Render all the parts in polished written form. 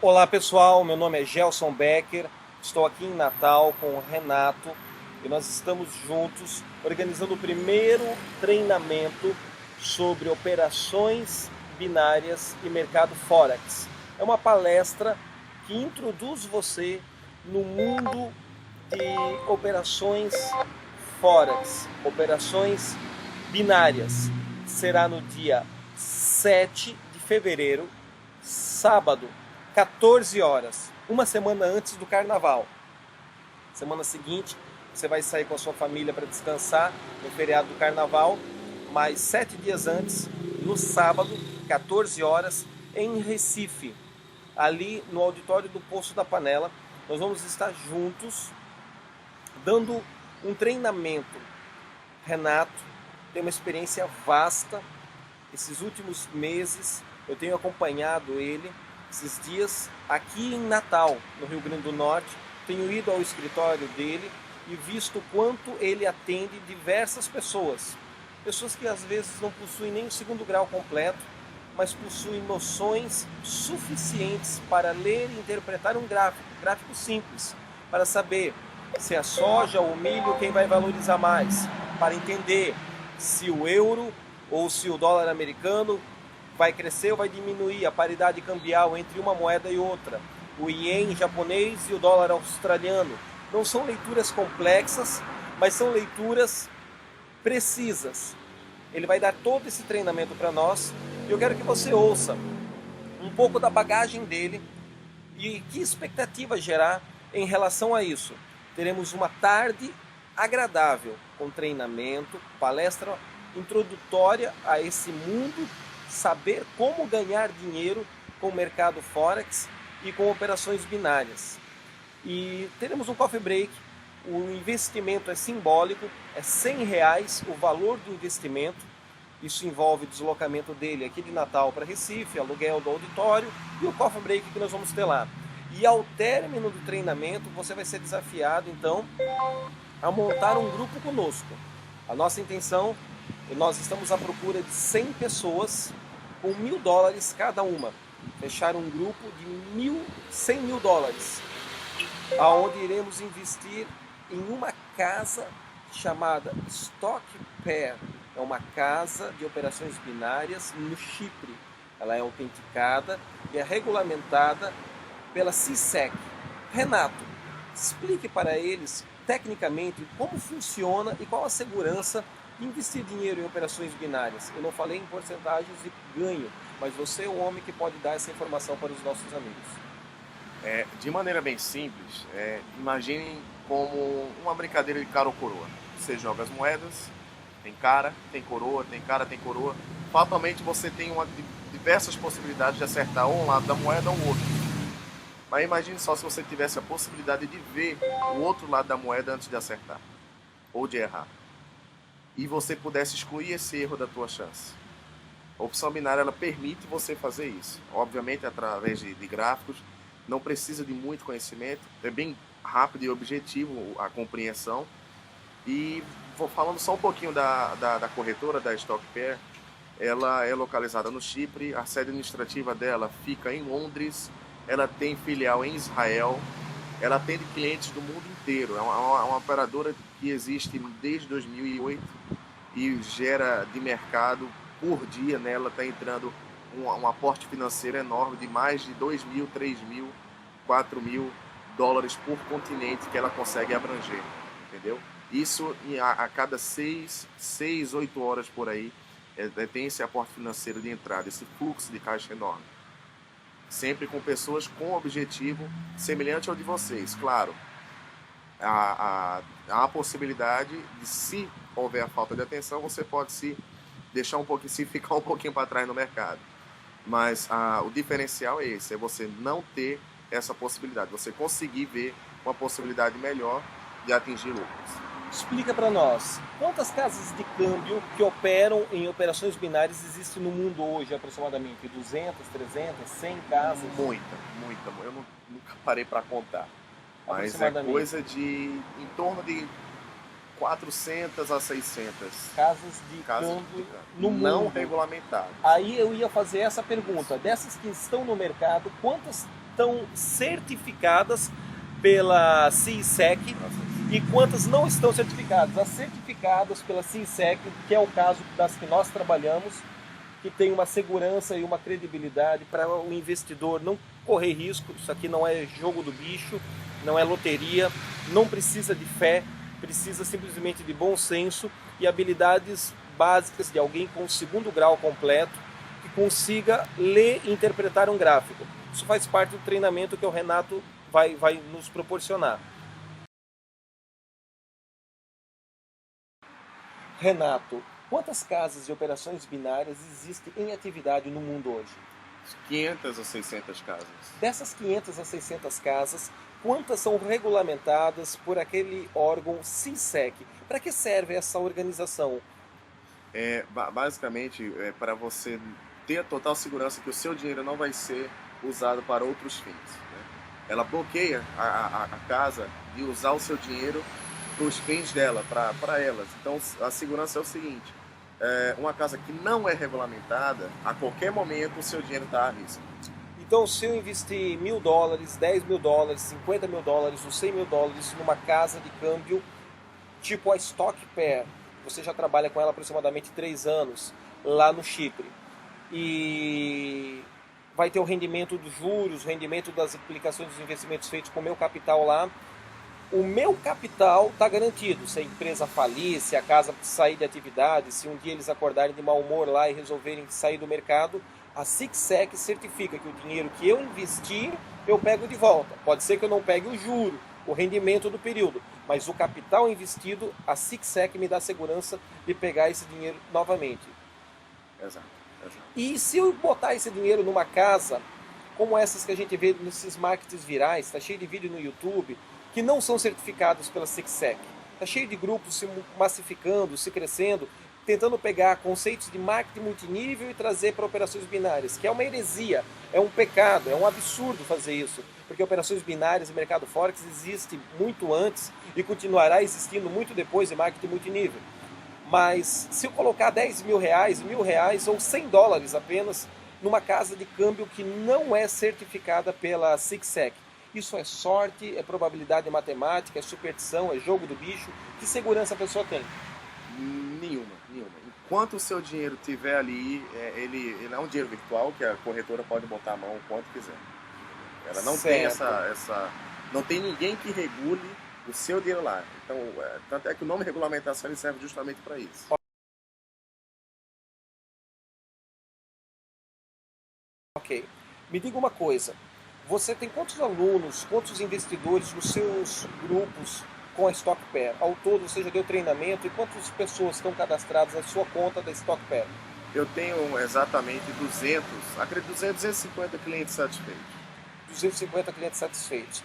Olá pessoal, meu nome é Gelson Becker, estou aqui em Natal com o Renato e nós estamos juntos organizando o primeiro treinamento sobre operações binárias e mercado Forex. É uma palestra que introduz você no mundo de operações Forex, operações binárias. Será no dia 7 de fevereiro, sábado, 14 horas, uma semana antes do carnaval. Semana seguinte, você vai sair com a sua família para descansar no feriado do carnaval, mas 7 dias antes, no sábado, 14 horas, em Recife, ali no auditório do Poço da Panela, nós vamos estar juntos dando um treinamento. Renato tem uma experiência vasta. Esses últimos meses eu tenho acompanhado ele, esses dias aqui em Natal, no Rio Grande do Norte. Tenho ido ao escritório dele e visto quanto ele atende diversas pessoas. Pessoas que às vezes não possuem nem o segundo grau completo, mas possuem noções suficientes para ler e interpretar um gráfico simples, para saber se a soja ou o milho quem vai valorizar mais, para entender se o euro ou se o dólar americano vai crescer ou vai diminuir, a paridade cambial entre uma moeda e outra, o ien japonês e o dólar australiano. Não são leituras complexas, mas são leituras precisas. Ele vai dar todo esse treinamento para nós e eu quero que você ouça um pouco da bagagem dele e que expectativa gerar em relação a isso. Teremos uma tarde agradável com treinamento, palestra introdutória a esse mundo, saber como ganhar dinheiro com o mercado Forex e com operações binárias. E teremos um coffee break, o investimento é simbólico, é R$100 o valor do investimento. Isso envolve o deslocamento dele aqui de Natal para Recife, aluguel do auditório e o coffee break que nós vamos ter lá. E ao término do treinamento, você vai ser desafiado, então, a montar um grupo conosco. A nossa intenção, nós estamos à procura de 100 pessoas com $1.000 cada uma. Fechar um grupo de $100.000, aonde iremos investir em uma casa chamada Stock Pair. É uma casa de operações binárias no Chipre. Ela é autenticada e é regulamentada pela CSEC. Renato, explique para eles tecnicamente como funciona e qual a segurança de investir dinheiro em operações binárias. Eu não falei em porcentagens de ganho, mas você é o homem que pode dar essa informação para os nossos amigos. De maneira bem simples, imaginem como uma brincadeira de cara ou coroa. Você joga as moedas, tem cara, tem coroa, tem cara, tem coroa. Fatalmente você tem diversas possibilidades de acertar ou um lado da moeda ou o outro. Mas imagine só se você tivesse a possibilidade de ver o outro lado da moeda antes de acertar ou de errar. E você pudesse excluir esse erro da tua chance. A opção binária ela permite você fazer isso. Obviamente através de gráficos, não precisa de muito conhecimento, é bem rápido e objetivo a compreensão. E vou falando só um pouquinho da corretora, da Stock Pair. Ela é localizada no Chipre, a sede administrativa dela fica em Londres, ela tem filial em Israel, ela atende clientes do mundo inteiro, é uma operadora que existe desde 2008 e gera de mercado por dia, né? Ela está entrando um aporte financeiro enorme de mais de 2.000, 3.000, 4.000 dólares por continente que ela consegue abranger, entendeu? Isso a cada 6, 8 horas por aí tem esse aporte financeiro de entrada, esse fluxo de caixa enorme. Sempre com pessoas com objetivo semelhante ao de vocês. Claro, há a possibilidade de, se houver a falta de atenção, você pode se deixar um pouquinho, se ficar um pouquinho para trás no mercado. Mas o diferencial é esse, é você não ter essa possibilidade, você conseguir ver uma possibilidade melhor de atingir lucros. Explica para nós, quantas casas de câmbio que operam em operações binárias existem no mundo hoje, aproximadamente? 200, 300, 100 casas? Muita. Eu nunca parei para contar. Mas é coisa de em torno de 400 a 600 casas de câmbio no mundo não regulamentadas. Aí eu ia fazer essa pergunta, dessas que estão no mercado, quantas estão certificadas pela CISEC e quantas não estão certificadas. As certificadas pela CISEC, que é o caso das que nós trabalhamos, que tem uma segurança e uma credibilidade para o investidor não correr risco. Isso aqui não é jogo do bicho, não é loteria, não precisa de fé, precisa simplesmente de bom senso e habilidades básicas de alguém com segundo grau completo, que consiga ler e interpretar um gráfico. Isso faz parte do treinamento que o Renato vai nos proporcionar. Renato, quantas casas de operações binárias existem em atividade no mundo hoje? 500 ou 600 casas. Dessas 500 a 600 casas, quantas são regulamentadas por aquele órgão CISEC? Para que serve essa organização? Basicamente, para você ter a total segurança que o seu dinheiro não vai ser usado para outros fins, né? Ela bloqueia a casa de usar o seu dinheiro para os fins dela, para elas. Então, a segurança é o seguinte: uma casa que não é regulamentada, a qualquer momento o seu dinheiro está a risco. Então, se eu investir $1.000, $10.000, $50.000 ou $100.000 numa casa de câmbio tipo a Stock Pair, você já trabalha com ela aproximadamente 3 anos lá no Chipre, e vai ter o rendimento dos juros, o rendimento das aplicações dos investimentos feitos com o meu capital lá. O meu capital está garantido. Se a empresa falir, se a casa sair de atividade, se um dia eles acordarem de mau humor lá e resolverem sair do mercado, a CISEC certifica que o dinheiro que eu investir, eu pego de volta. Pode ser que eu não pegue o juro, o rendimento do período, mas o capital investido, a CISEC me dá segurança de pegar esse dinheiro novamente. Exato. E se eu botar esse dinheiro numa casa, como essas que a gente vê nesses marketings virais, está cheio de vídeo no YouTube, que não são certificados pela CISEC. Está cheio de grupos se massificando, se crescendo, tentando pegar conceitos de marketing multinível e trazer para operações binárias, que é uma heresia, é um pecado, é um absurdo fazer isso, porque operações binárias e mercado forex existe muito antes e continuará existindo muito depois de marketing multinível. Mas se eu colocar $10.000, R$1.000 ou $100 apenas numa casa de câmbio que não é certificada pela CISEC, isso é sorte, é probabilidade matemática, é superstição, é jogo do bicho. Que segurança a pessoa tem? Nenhuma. Enquanto o seu dinheiro estiver ali, ele é um dinheiro virtual que a corretora pode botar a mão o quanto quiser. Ela não tem não tem ninguém que regule o seu dinheiro lá. Então, tanto é que o nome regulamentação ele serve justamente para isso. Ok. Me diga uma coisa. Você tem quantos alunos, quantos investidores nos seus grupos com a Stock Pair? Ao todo você já deu treinamento e quantas pessoas estão cadastradas na sua conta da Stock Pair? Eu tenho exatamente 250 clientes satisfeitos. 250 clientes satisfeitos.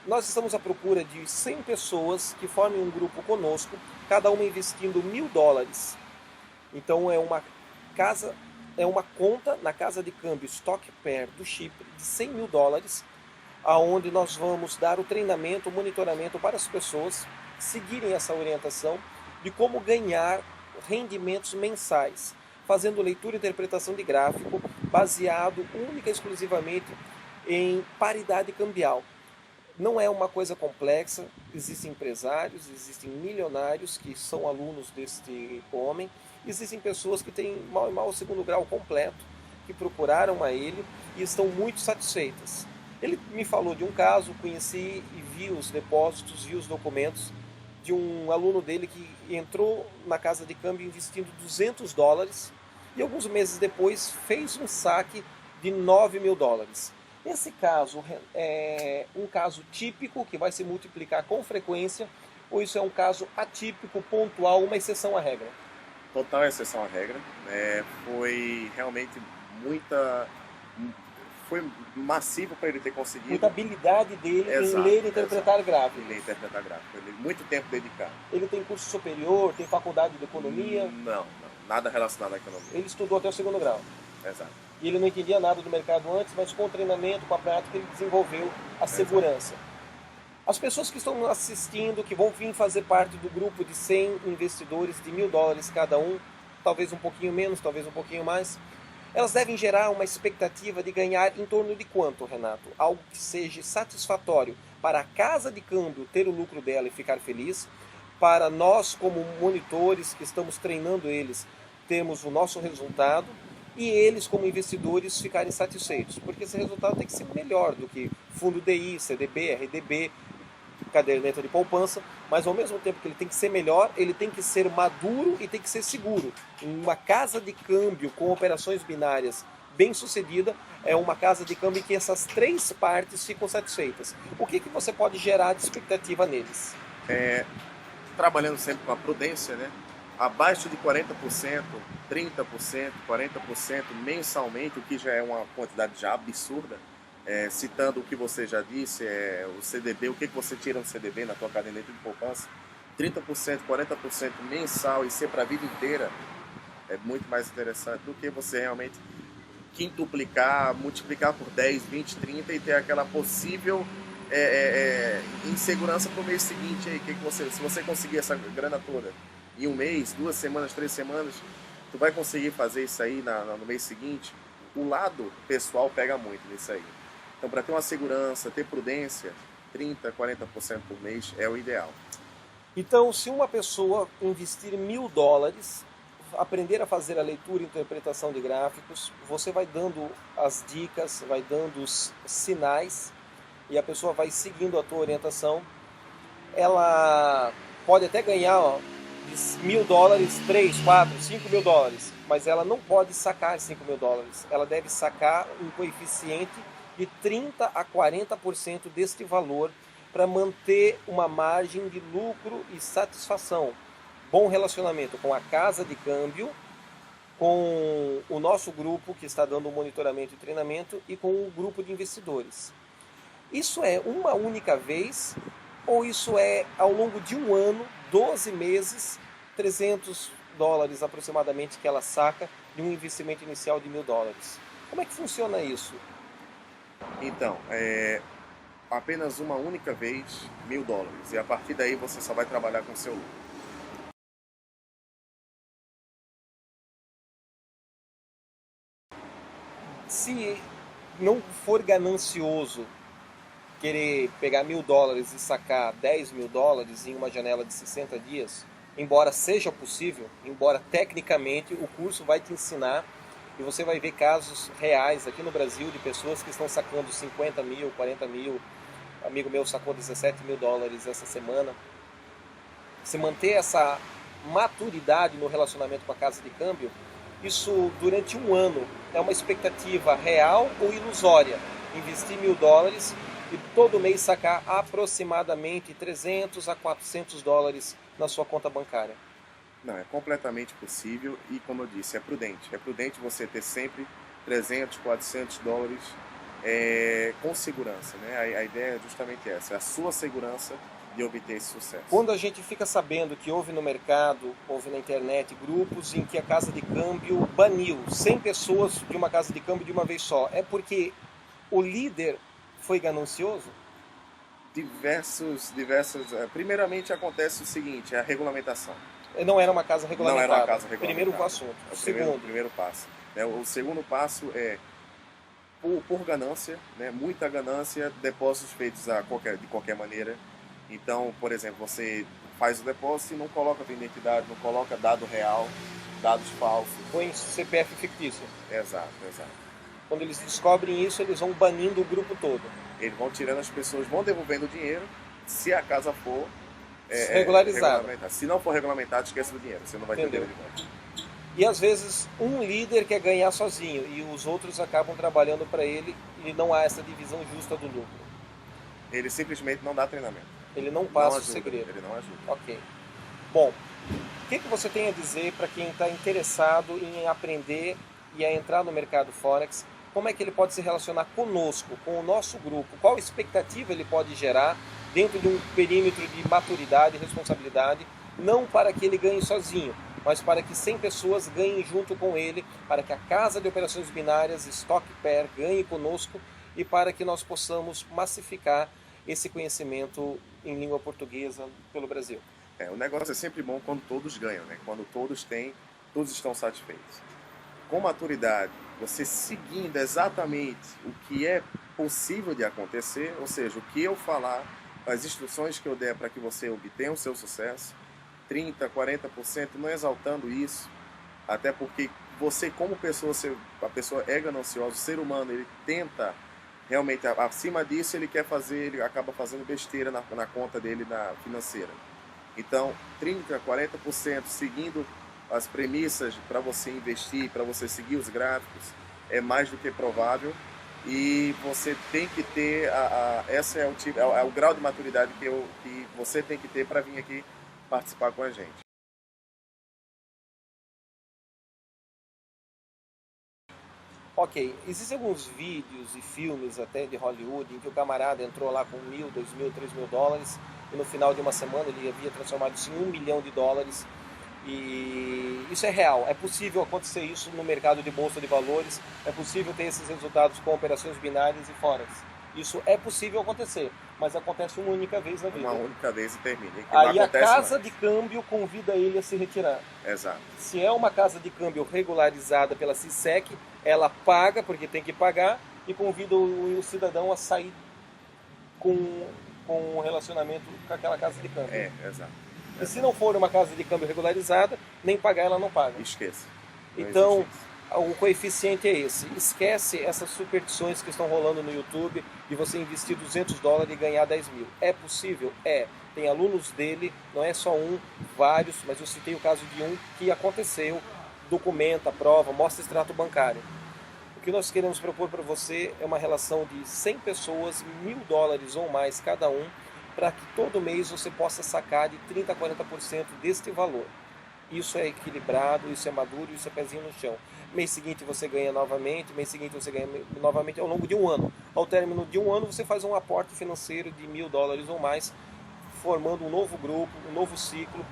Nós estamos à procura de 100 pessoas que formem um grupo conosco, cada uma investindo $1.000. Então é uma conta na casa de câmbio Stock Pair do Chipre de $100.000, aonde nós vamos dar o treinamento, o monitoramento para as pessoas seguirem essa orientação de como ganhar rendimentos mensais, fazendo leitura e interpretação de gráfico baseado única e exclusivamente em paridade cambial. Não é uma coisa complexa, existem empresários, existem milionários que são alunos deste homem, existem pessoas que têm mal e mal o segundo grau completo, que procuraram a ele e estão muito satisfeitas. Ele me falou de um caso, conheci e vi os depósitos, vi os documentos de um aluno dele que entrou na casa de câmbio investindo $200 e alguns meses depois fez um saque de $9.000. Esse caso é um caso típico que vai se multiplicar com frequência, ou isso é um caso atípico, pontual, uma exceção à regra? Total exceção à regra. Foi realmente foi massivo para ele ter conseguido. Muita habilidade dele em ler e interpretar gráficos. Ler e interpretar gráficos. Muito tempo dedicado. Ele tem curso superior, tem faculdade de economia? Não. Nada relacionado à economia. Ele estudou até o segundo grau. Exato. E ele não entendia nada do mercado antes, mas com o treinamento, com a prática, ele desenvolveu a segurança. As pessoas que estão assistindo, que vão vir fazer parte do grupo de 100 investidores de $1.000 cada um, talvez um pouquinho menos, talvez um pouquinho mais, elas devem gerar uma expectativa de ganhar em torno de quanto, Renato? Algo que seja satisfatório para a casa de câmbio ter o lucro dela e ficar feliz, para nós como monitores que estamos treinando eles termos o nosso resultado e eles como investidores ficarem satisfeitos, porque esse resultado tem que ser melhor do que fundo DI, CDB, RDB, caderneta de poupança, mas ao mesmo tempo que ele tem que ser melhor, ele tem que ser maduro e tem que ser seguro. Uma casa de câmbio com operações binárias bem sucedida é uma casa de câmbio em que essas três partes ficam satisfeitas. O que você pode gerar de expectativa neles? Trabalhando sempre com a prudência, né? Abaixo de 40%, 30%, 40% mensalmente, o que já é uma quantidade já absurda. Citando o que você já disse, o CDB, o que você tira no CDB na tua caderneta de poupança, 30%, 40% mensal e ser para a vida inteira é muito mais interessante do que você realmente quintuplicar, multiplicar por 10, 20, 30 e ter aquela possível insegurança para o mês seguinte. Aí, se você conseguir essa grana toda em um mês, 2 semanas, 3 semanas, tu vai conseguir fazer isso aí no mês seguinte. O lado pessoal pega muito nisso aí. Então, para ter uma segurança, ter prudência, 30%, 40% por mês é o ideal. Então, se uma pessoa investir $1.000, aprender a fazer a leitura e interpretação de gráficos, você vai dando as dicas, vai dando os sinais e a pessoa vai seguindo a tua orientação, ela pode até ganhar de $1.000, 3, 4, $5.000, mas ela não pode sacar $5.000. Ela deve sacar um coeficiente de 30% a 40% deste valor para manter uma margem de lucro e satisfação. Bom relacionamento com a casa de câmbio, com o nosso grupo que está dando monitoramento e treinamento e com o grupo de investidores. Isso é uma única vez ou isso é ao longo de um ano, 12 meses, $300 aproximadamente que ela saca de um investimento inicial de $1.000? Como é que funciona isso? Então, apenas uma única vez, $1.000. E a partir daí você só vai trabalhar com o seu lucro. Se não for ganancioso querer pegar $1.000 e sacar $10.000 em uma janela de 60 dias, embora seja possível, embora tecnicamente o curso vai te ensinar e você vai ver casos reais aqui no Brasil de pessoas que estão sacando 50 mil, 40 mil. Amigo meu sacou $17.000 essa semana. Se manter essa maturidade no relacionamento com a casa de câmbio, isso durante um ano é uma expectativa real ou ilusória? Investir $1.000 e todo mês sacar aproximadamente $300 a $400 na sua conta bancária. Não, é completamente possível e, como eu disse, é prudente. É prudente você ter sempre $300, $400 com segurança, né? A ideia é justamente essa, é a sua segurança de obter esse sucesso. Quando a gente fica sabendo que houve no mercado, houve na internet, grupos em que a casa de câmbio baniu 100 pessoas de uma casa de câmbio de uma vez só, é porque o líder foi ganancioso? Diversos. Primeiramente acontece o seguinte, é a regulamentação. Não era uma casa regulamentada. Não era uma casa regulamentada. Primeiro assunto. O primeiro passo. O segundo passo é, por ganância, né, muita ganância, depósitos feitos de qualquer maneira. Então, por exemplo, você faz o depósito e não coloca a tua identidade, não coloca dado real, dados falsos. Põe CPF fictício. Exato. Quando eles descobrem isso, eles vão banindo o grupo todo. Eles vão tirando as pessoas, vão devolvendo o dinheiro, se a casa for regularizada. Se não for regulamentado, esquece do dinheiro, você não vai ter dinheiro de volta. E às vezes um líder quer ganhar sozinho e os outros acabam trabalhando para ele e não há essa divisão justa do lucro. Ele simplesmente não dá treinamento. Ele não passa o segredo. Ele não ajuda. Ok. Bom, o que você tem a dizer para quem está interessado em aprender e a entrar no mercado Forex? Como é que ele pode se relacionar conosco, com o nosso grupo? Qual expectativa ele pode gerar dentro de um perímetro de maturidade e responsabilidade, não para que ele ganhe sozinho, mas para que 100 pessoas ganhem junto com ele, para que a Casa de Operações Binárias, Stock Pair, ganhe conosco e para que nós possamos massificar esse conhecimento em língua portuguesa pelo Brasil. O negócio é sempre bom quando todos ganham, né? Quando todos estão satisfeitos. Com maturidade você seguindo exatamente o que é possível de acontecer, ou seja, o que eu falar, as instruções que eu der para que você obtenha o seu sucesso, 30%, 40%, não exaltando isso, até porque você como pessoa, a pessoa é gananciosa, o ser humano, ele tenta realmente, acima disso, ele quer fazer, ele acaba fazendo besteira na conta dele financeira. Então, 30%, 40% seguindo as premissas para você investir, para você seguir os gráficos, é mais do que provável. E você tem que ter, esse é o grau de maturidade que você tem que ter para vir aqui participar com a gente. Ok, existem alguns vídeos e filmes até de Hollywood em que o camarada entrou lá com $1.000, $2.000, $3.000 e no final de uma semana ele havia transformado isso em $1 milhão. E isso é real, é possível acontecer isso no mercado de bolsa de valores, é possível ter esses resultados com operações binárias e forex. Isso é possível acontecer, mas acontece uma única vez na vida. Uma única vez e termina. Aí a casa de câmbio convida ele a se retirar. Exato. Se é uma casa de câmbio regularizada pela CISEC, ela paga, porque tem que pagar, e convida o cidadão a sair com um relacionamento com aquela casa de câmbio. Exato. E se não for uma casa de câmbio regularizada, nem pagar ela não paga. Esqueça. Então, o coeficiente é esse. Esquece essas superstições que estão rolando no YouTube de você investir $200 e ganhar 10 mil. É possível? É. Tem alunos dele, não é só um, vários, mas eu citei o caso de um que aconteceu, documenta, prova, mostra extrato bancário. O que nós queremos propor para você é uma relação de 100 pessoas, $1.000 ou mais cada um, para que todo mês você possa sacar de 30% a 40% deste valor. Isso é equilibrado, isso é maduro, isso é pezinho no chão. Mês seguinte você ganha novamente, mês seguinte você ganha novamente ao longo de um ano. Ao término de um ano você faz um aporte financeiro de $1.000 ou mais, formando um novo grupo, um novo ciclo.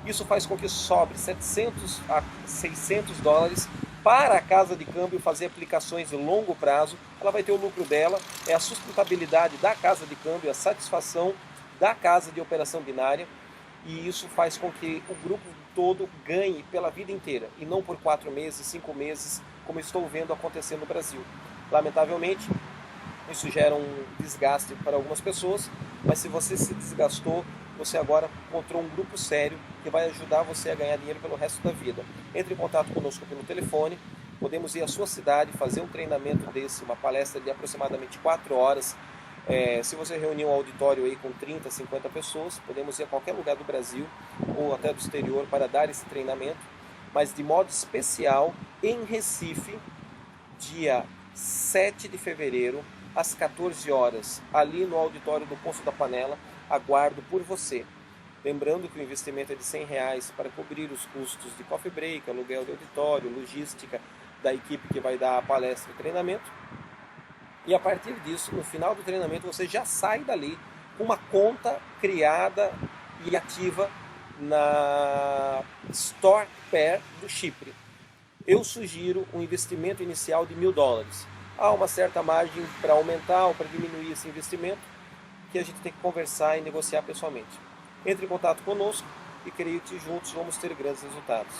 Isso faz com que sobre $700 a $600 para a casa de câmbio fazer aplicações de longo prazo. Ela vai ter o lucro dela, é a sustentabilidade da casa de câmbio, a satisfação da casa de operação binária, e isso faz com que o grupo todo ganhe pela vida inteira e não por 4 meses, 5 meses, como estou vendo acontecer no Brasil. Lamentavelmente, isso gera um desgaste para algumas pessoas, mas se você se desgastou, você agora encontrou um grupo sério que vai ajudar você a ganhar dinheiro pelo resto da vida. Entre em contato conosco pelo telefone, podemos ir à sua cidade, fazer um treinamento desse, uma palestra de aproximadamente 4 horas. Se você reunir um auditório aí com 30, 50 pessoas, podemos ir a qualquer lugar do Brasil ou até do exterior para dar esse treinamento, mas de modo especial em Recife, dia 7 de fevereiro, às 14 horas, ali no auditório do Poço da Panela. Aguardo por você. Lembrando que o investimento é de R$100 para cobrir os custos de coffee break, aluguel de auditório, logística da equipe que vai dar a palestra e treinamento. E a partir disso, no final do treinamento, você já sai dali com uma conta criada e ativa na Store Pair do Chipre. Eu sugiro um investimento inicial de $1.000. Há uma certa margem para aumentar ou para diminuir esse investimento, que a gente tem que conversar e negociar pessoalmente. Entre em contato conosco e creio que juntos vamos ter grandes resultados.